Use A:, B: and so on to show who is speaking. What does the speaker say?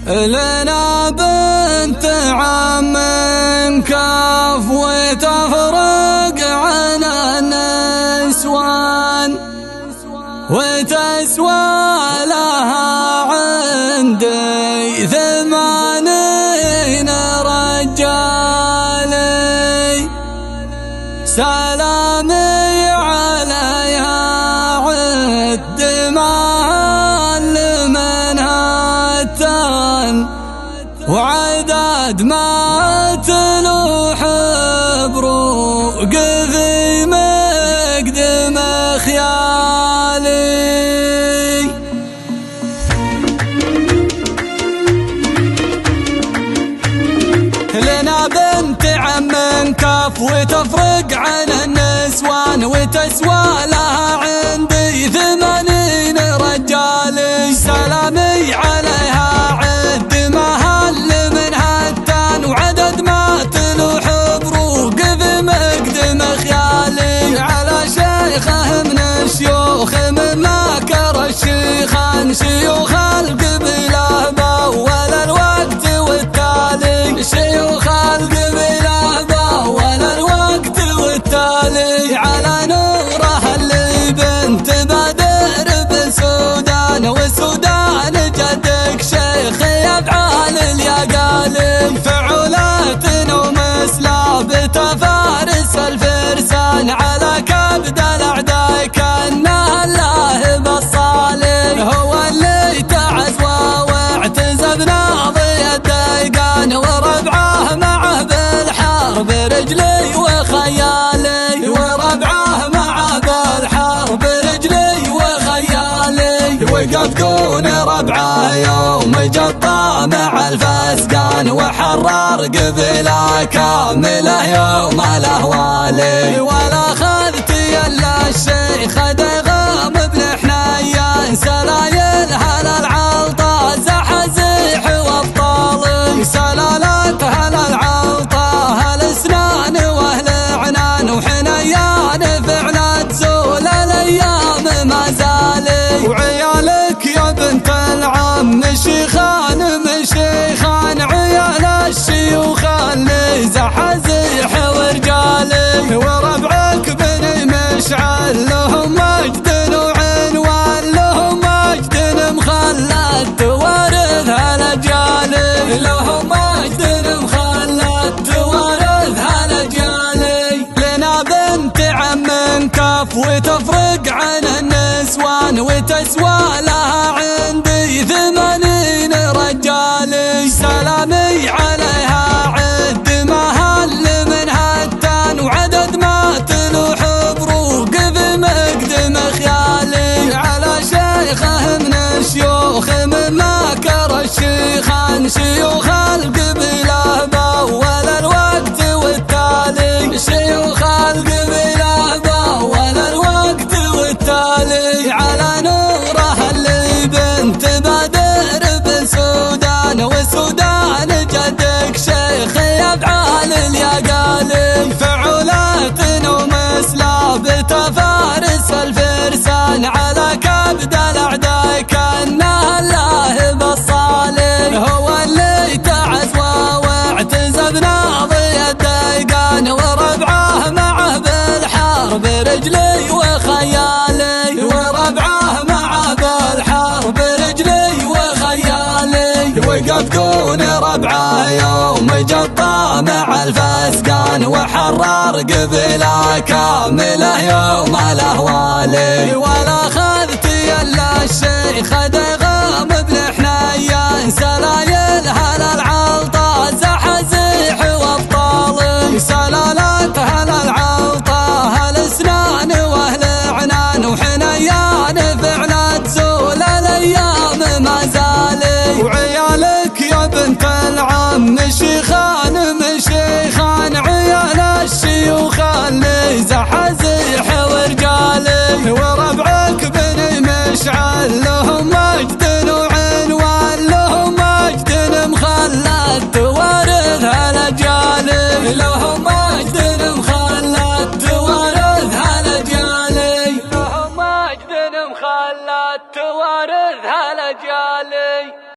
A: لنا بنت عم كف وتفرق عن النسوان وتسوى لها عندي 80 رجالي. سلامي عليها عد منها التان وعدد ما تلوح بروق في مقدم خيالي. لنا بنت عم كف وتفرق عن النسوان وتسوى لها عندي 80 رجالي. سلامي عليها عد مهل منها التان وعدد ما تلوح بروق في مقدم خيالي. على شيخه من الشيوخ مما كر الشيخان شيوخ القبيله باول الوقت والتالي. شيوخ القبيله باول الوقت والتالي. على نوره اللي بنت بدر بالسودان والسودان جدك شيخ يفعل اليقالي. فعولات ومسلاب تفارس الفرسان على كبد الاعداء كانه الله بالصالي. هو اللي تعزوى واعتز بناضي الديقان وربعه معه بالحرب رجلي وخيالي. وربعه معه بالحرب رجلي وخيالي. وقفقون ربعه يوم جطى مع الفسقان وحرر قبيله كامله يوم الاهوالي. ولا خذت الا الشيخ دغام بن حنيان سلايل هلا العلطه زحزيح وابطالي. سلالات هلا العلطه هالاسنان واهل عنان وحنيان فعلت زول الايام ما زالي. وعيالك يا بنت العم شيخان من شيخان عيال الشيوخ اللي زحزيح ورجالي. وربعك بني مشعل لهم مجد وعنوان لهم مجد مخلد توارث هالاجيالي. لهم مجد مخلد توارث هالاجيالي. لنا بنت عم كف وتفرق عن النسوان وتسوى لها عندي 80 رجالي. سلامي عليها عد مهل منها التان وعدد ما تلوح بروق في مقدم خيالي. على شيخه من الشيوخ مما كر الشيخان شيوخ القبيله باول الوقت والتالي. شيوخ القبيله باول الوقت والتالي. على نوره اللي بنت بدر بالسودان والسودان جدك شيخ يفعل اليقالي. فعولات ومسلاب تفارس الفرسان على كبد الاعداء كانه الله بالصالي. هو اللي تعزوى واعتز بناضي الديقان وربعه معه بالحرب رجلي وخيالي. وربعه معه بالحرب رجلي وخيالي. وقفقون ربعه يوم جطى مع الفسقان وحرر قبيله كامله يوم الاهوالي. ولا خذت الا الشيخ دغام بن حنيان سلايل هلا العلطه زحزيح وابطالي. سلالات هلا العلطه هالاسنان واهل عنان وحنيان فعلت زول الايام ما زالي. وعيالك يا بنت العم شيخان من شيخان عيال الشيوخ اللي زحزيح ورجالي. وربعك بني مشعل لهم مجد وعنوان لهم مجد مخلد توارث هالاجيالي. لهم مجد مخلد توارث هالاجيالي. لهم مجد مخلد توارث هالاجيالي.